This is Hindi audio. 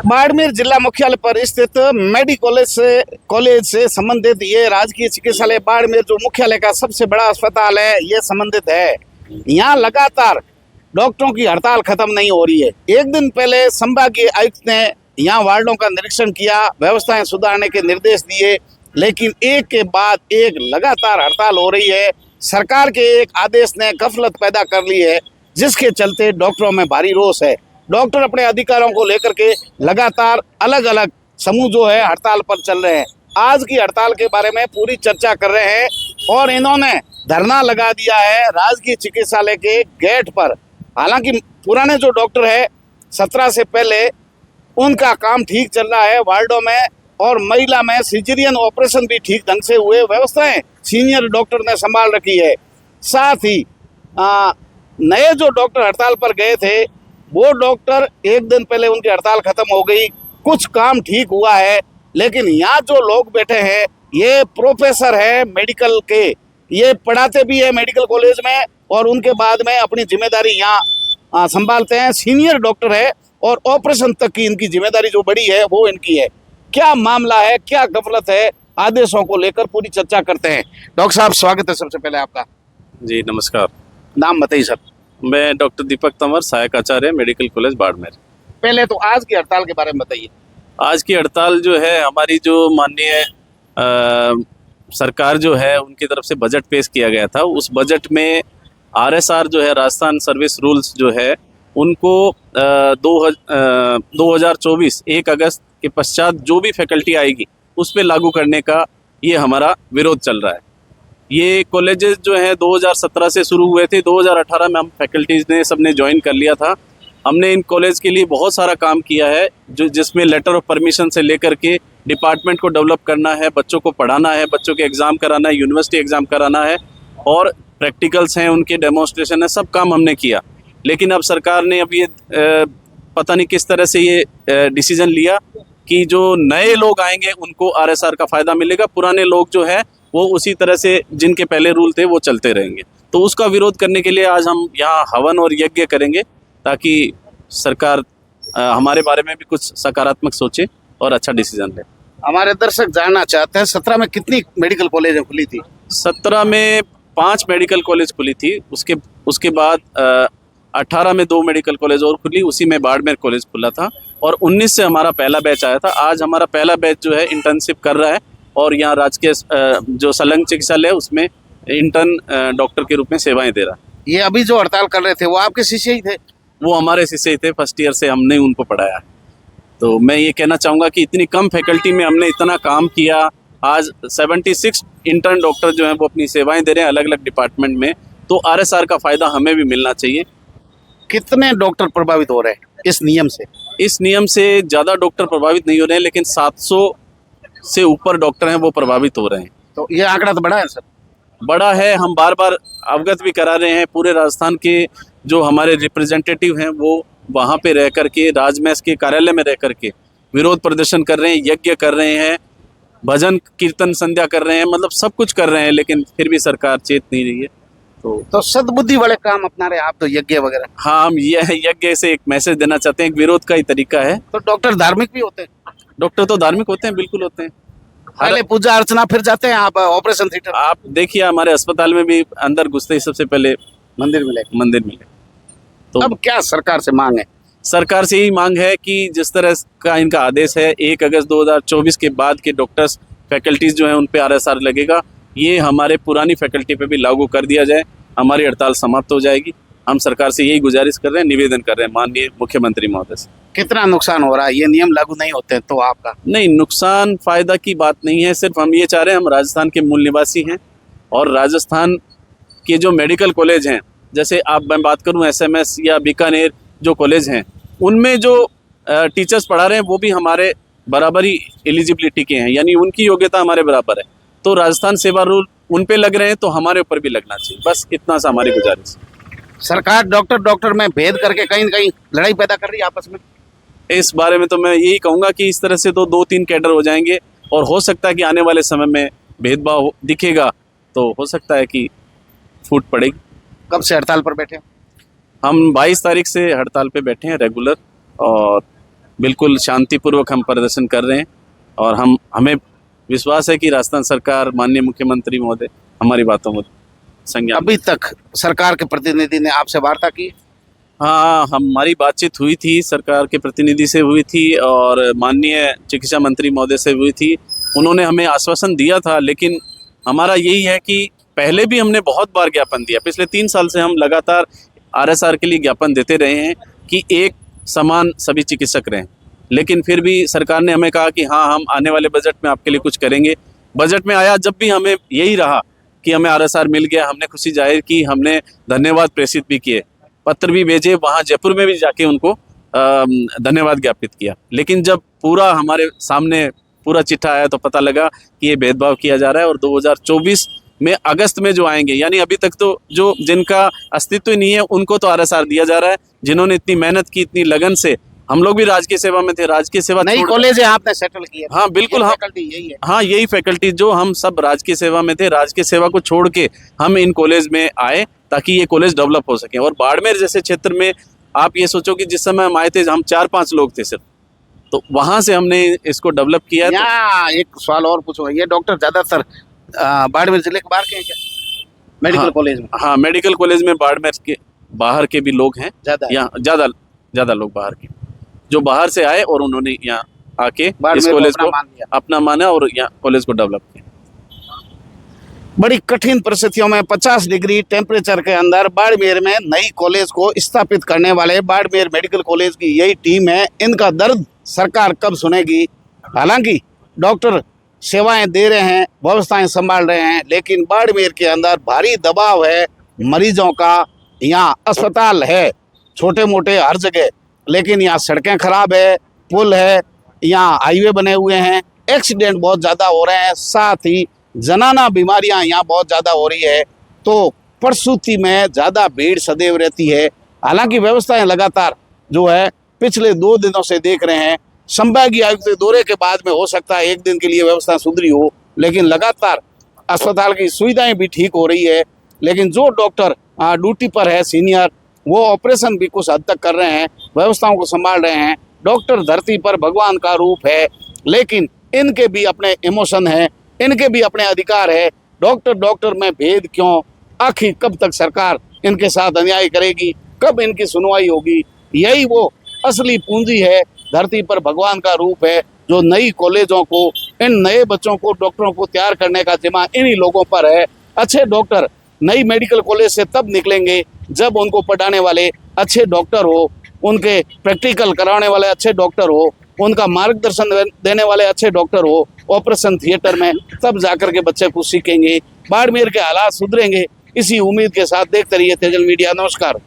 बाड़मेर जिला मुख्यालय पर स्थित मेडिकल कॉलेज से संबंधित ये राजकीय चिकित्सालय बाड़मेर जो मुख्यालय का सबसे बड़ा अस्पताल है, ये संबंधित है। यहाँ लगातार डॉक्टरों की हड़ताल खत्म नहीं हो रही है। एक दिन पहले संभागीय आयुक्त ने यहाँ वार्डों का निरीक्षण किया, व्यवस्थाएं सुधारने के निर्देश दिए, लेकिन एक के बाद एक लगातार हड़ताल हो रही है। सरकार के एक आदेश ने गफलत पैदा कर ली है, जिसके चलते डॉक्टरों में भारी रोष है। डॉक्टर अपने अधिकारों को लेकर के लगातार अलग अलग समूह जो है हड़ताल पर चल रहे हैं। आज की हड़ताल के बारे में पूरी चर्चा कर रहे हैं और इन्होंने धरना लगा दिया है राजकीय चिकित्सालय के गेट पर। हालांकि पुराने जो डॉक्टर है 17 से पहले उनका काम ठीक चल रहा है वार्डों में, और महिला में सिजेरियन ऑपरेशन भी ठीक ढंग से हुए, व्यवस्थाएं सीनियर डॉक्टर ने संभाल रखी है। साथ ही नए जो डॉक्टर हड़ताल पर गए थे वो डॉक्टर एक दिन पहले उनकी हड़ताल खत्म हो गई, कुछ काम ठीक हुआ है। लेकिन यहाँ जो लोग बैठे हैं ये प्रोफेसर है मेडिकल के, ये पढ़ाते भी है मेडिकल कॉलेज में और उनके बाद में अपनी जिम्मेदारी यहाँ संभालते हैं। सीनियर डॉक्टर है और ऑपरेशन तक की इनकी जिम्मेदारी जो बड़ी है वो इनकी है। क्या मामला है, क्या गफलत है, आदेशों को लेकर पूरी चर्चा करते हैं। डॉक्टर साहब स्वागत है सबसे पहले आपका। जी नमस्कार। नाम बताइए सर। मैं डॉक्टर दीपक तंवर, सहायक आचार्य मेडिकल कॉलेज बाड़मेर। पहले तो आज की हड़ताल के बारे में बताइए। आज की हड़ताल जो है हमारी जो माननीय सरकार जो है उनकी तरफ से बजट पेश किया गया था। उस बजट में आरएसआर जो है राजस्थान सर्विस रूल्स जो है उनको 2024 1 अगस्त के पश्चात जो भी फैकल्टी आएगी उस पर लागू करने का ये हमारा विरोध चल रहा है। ये कॉलेजेस जो है 2017 से शुरू हुए थे, 2018 में हम फैकल्टीज़ ने सबने ज्वाइन कर लिया था। हमने इन कॉलेज के लिए बहुत सारा काम किया है, जिसमें लेटर ऑफ परमिशन से लेकर के डिपार्टमेंट को डेवलप करना है, बच्चों को पढ़ाना है, बच्चों के एग्ज़ाम कराना है, यूनिवर्सिटी एग्ज़ाम कराना है और प्रैक्टिकल्स हैं उनके डेमोन्स्ट्रेशन है, सब काम हमने किया। लेकिन अब सरकार ने अब ये पता नहीं किस तरह से ये डिसीजन लिया कि जो नए लोग आएंगे उनको आरएसआर का फ़ायदा मिलेगा, पुराने लोग जो है वो उसी तरह से जिनके पहले रूल थे वो चलते रहेंगे। तो उसका विरोध करने के लिए आज हम यहाँ हवन और यज्ञ करेंगे ताकि सरकार हमारे बारे में भी कुछ सकारात्मक सोचे और अच्छा डिसीजन ले। हमारे दर्शक जानना चाहते हैं 17 में कितनी मेडिकल कॉलेज खुली थी? 17 में 5 मेडिकल कॉलेज खुली थी, उसके बाद 18 में 2 मेडिकल कॉलेज और खुली, उसी में बाड़मेर कॉलेज खुला था और 19 से हमारा पहला बैच आया था। आज हमारा पहला बैच जो है इंटर्नशिप कर रहा है और यहाँ राजकीय जो संलग्न चिकित्सालय है उसमें इंटर्न डॉक्टर के रूप में सेवाएं दे रहा है। ये अभी जो हड़ताल कर रहे थे वो आपके शिष्य ही थे? वो हमारे शिष्य ही थे, फर्स्ट ईयर से हमने उनको पढ़ाया। तो मैं ये कहना चाहूँगा कि इतनी कम फैकल्टी में हमने इतना काम किया। आज 76 इंटर्न डॉक्टर जो हैं वो अपनी सेवाएं दे रहे हैं अलग अलग डिपार्टमेंट में, तो आरएसआर का फ़ायदा हमें भी मिलना चाहिए। कितने डॉक्टर प्रभावित हो रहे हैं इस नियम से? इस नियम से ज़्यादा डॉक्टर प्रभावित नहीं हो रहे हैं, लेकिन 700 से ऊपर डॉक्टर हैं वो प्रभावित हो रहे हैं। तो ये आंकड़ा तो बड़ा है सर? बड़ा है, हम बार बार अवगत भी करा रहे हैं। पूरे राजस्थान के जो हमारे रिप्रेजेंटेटिव हैं वो वहाँ पे रह करके राजमहल के कार्यालय में रह करके विरोध प्रदर्शन कर रहे हैं, यज्ञ कर रहे हैं, भजन कीर्तन संध्या कर रहे हैं, मतलब सब कुछ कर रहे हैं, लेकिन फिर भी सरकार चेत नहीं रही है। तो सद्बुद्धि वाले काम अपना रहे आप तो, यज्ञ वगैरह। हाँ, हम यह यज्ञ से एक मैसेज देना चाहते हैं, एक विरोध का ही तरीका है। तो डॉक्टर धार्मिक भी होते हैं? डॉक्टर तो धार्मिक होते हैं, बिल्कुल होते हैं। पहले पूजा अर्चना फिर जाते हैं आप ऑपरेशन थिएटर? आप देखिए हमारे अस्पताल में भी अंदर घुसते ही सबसे पहले मंदिर मिले। तो अब क्या सरकार से मांग है? सरकार से यही मांग है कि जिस तरह का इनका आदेश है 1 अगस्त 2024 के बाद के डॉक्टर्स फैकल्टीज जो हैं उन पे आरएसआर लगेगा, ये हमारे पुरानी फैकल्टी पे भी लागू कर दिया जाए, हमारी हड़ताल समाप्त हो जाएगी। हम सरकार से यही गुजारिश कर रहे हैं, निवेदन कर रहे हैं माननीय मुख्यमंत्री महोदय से। कितना नुकसान हो रहा है ये नियम लागू नहीं होते तो आपका? नहीं, नुकसान फायदा की बात नहीं है, सिर्फ हम ये चाह रहे हैं, हम राजस्थान के मूल निवासी हैं और राजस्थान के जो मेडिकल कॉलेज हैं, जैसे मैं बात करूं एसएमएस या बीकानेर जो कॉलेज हैं, उनमें जो टीचर्स पढ़ा रहे हैं वो भी हमारे बराबर ही एलिजिबिलिटी के हैं, यानी उनकी योग्यता हमारे बराबर है। तो राजस्थान सेवा रूल उन पे लग रहे हैं तो हमारे ऊपर भी लगना चाहिए, बस इतना सा हमारी गुजारिश। सरकार डॉक्टर में भेद करके कहीं न कहीं लड़ाई पैदा कर रही है आपस में। इस बारे में तो मैं यही कहूँगा कि इस तरह से तो 2-3 कैडर हो जाएंगे और हो सकता है कि आने वाले समय में भेदभाव दिखेगा तो हो सकता है कि फूट पड़ेगी। कब से हड़ताल पर बैठे? हम 22 तारीख से हड़ताल पे बैठे हैं रेगुलर, और बिल्कुल शांतिपूर्वक हम प्रदर्शन कर रहे हैं और हमें विश्वास है कि राजस्थान सरकार, माननीय मुख्यमंत्री महोदय हमारी बातों में संज्ञान। अभी तक सरकार के प्रतिनिधि ने आपसे वार्ता की? हाँ, हमारी बातचीत हुई थी, सरकार के प्रतिनिधि से हुई थी और माननीय चिकित्सा मंत्री महोदय से हुई थी। उन्होंने हमें आश्वासन दिया था, लेकिन हमारा यही है कि पहले भी हमने बहुत बार ज्ञापन दिया। पिछले 3 साल से हम लगातार आरएसआर के लिए ज्ञापन देते रहे हैं कि एक समान सभी चिकित्सक रहें, लेकिन फिर भी सरकार ने हमें कहा कि हाँ, हम आने वाले बजट में आपके लिए कुछ करेंगे। बजट में आया जब भी हमें यही रहा कि हमें आरएसआर मिल गया, हमने खुशी जाहिर की, हमने धन्यवाद प्रेषित भी किए, पत्र भी भेजे, वहाँ जयपुर में भी जाके उनको धन्यवाद ज्ञापित किया। लेकिन जब पूरा हमारे सामने पूरा चिट्ठा आया तो पता लगा कि ये भेदभाव किया जा रहा है और 2024 में अगस्त में जो आएंगे, यानी अभी तक तो जो जिनका अस्तित्व ही नहीं है उनको तो आरएसआर दिया जा रहा है। जिन्होंने इतनी मेहनत की, इतनी लगन से, हम लोग भी राजकीय सेवा में थे, राजकीय सेवा नई कॉलेज है आपने सेटल किया? हाँ बिल्कुल, हाँ फैकल्टी यही है। हाँ, यही फैकल्टी जो हम सब राजकीय सेवा में थे, राजकीय सेवा को छोड़ के हम इन कॉलेज में आए ताकि ये कॉलेज डेवलप हो सके। और बाड़मेर जैसे क्षेत्र में आप ये सोचो कि जिस समय हम आए थे हम 4-5 लोग थे सिर्फ, तो वहां से हमने इसको डेवलप किया। यहाँ एक सवाल और पूछूंगा, ये डॉक्टर ज्यादातर बाड़मेर जिले के बाहर के हैं क्या मेडिकल कॉलेज में? हाँ, मेडिकल कॉलेज में बाड़मेर के बाहर के भी लोग हैं, यहाँ ज्यादा लोग बाहर के, जो बाहर से आए और उन्होंने यहाँ आके इस कॉलेज को अपना माना और यहाँ कॉलेज को डेवलप किया। बड़ी कठिन परिस्थितियों में 50 डिग्री टेम्परेचर के अंदर बाड़मेर में नई कॉलेज को स्थापित करने वाले बाड़मेर मेडिकल कॉलेज की यही टीम है। इनका दर्द सरकार कब सुनेगी? हालांकि डॉक्टर सेवाएं दे रहे हैं, व्यवस्थाएं संभाल रहे हैं, लेकिन बाड़मेर के अंदर भारी दबाव है मरीजों का। यहाँ अस्पताल है छोटे मोटे हर जगह, लेकिन यहाँ सड़कें खराब है, पुल है, यहाँ हाईवे बने हुए हैं, एक्सीडेंट बहुत ज़्यादा हो रहे हैं, साथ ही जनाना बीमारियां यहाँ बहुत ज़्यादा हो रही है, तो प्रसूति में ज़्यादा भीड़ सदैव रहती है। हालांकि व्यवस्थाएं लगातार जो है पिछले 2 दिनों से देख रहे हैं, संभागीय आयुक्त दौरे के बाद में हो सकता है 1 दिन के लिए व्यवस्था सुधरी हो, लेकिन लगातार अस्पताल की सुविधाएं भी ठीक हो रही है। लेकिन जो डॉक्टर ड्यूटी पर है सीनियर, वो ऑपरेशन भी कुछ हद तक कर रहे हैं, व्यवस्थाओं को संभाल रहे हैं। डॉक्टर धरती पर भगवान का रूप है, लेकिन इनके भी अपने इमोशन है, इनके भी अपने अधिकार है। डॉक्टर में भेद क्यों? आखिर कब तक सरकार इनके साथ अन्याय करेगी? कब इनकी सुनवाई होगी? यही वो असली पूंजी है, धरती पर भगवान का रूप है, जो नई कॉलेजों को, इन नए बच्चों को, डॉक्टरों को तैयार करने का जिम्मा इन्हीं लोगों पर है। अच्छे डॉक्टर नई मेडिकल कॉलेज से तब निकलेंगे जब उनको पढ़ाने वाले अच्छे डॉक्टर हो, उनके प्रैक्टिकल कराने वाले अच्छे डॉक्टर हो, उनका मार्गदर्शन देने वाले अच्छे डॉक्टर हो ऑपरेशन थिएटर में, तब जाकर के बच्चे कुछ सीखेंगे, बाड़मेर के हालात सुधरेंगे। इसी उम्मीद के साथ देखते रहिए तेजल मीडिया। नमस्कार।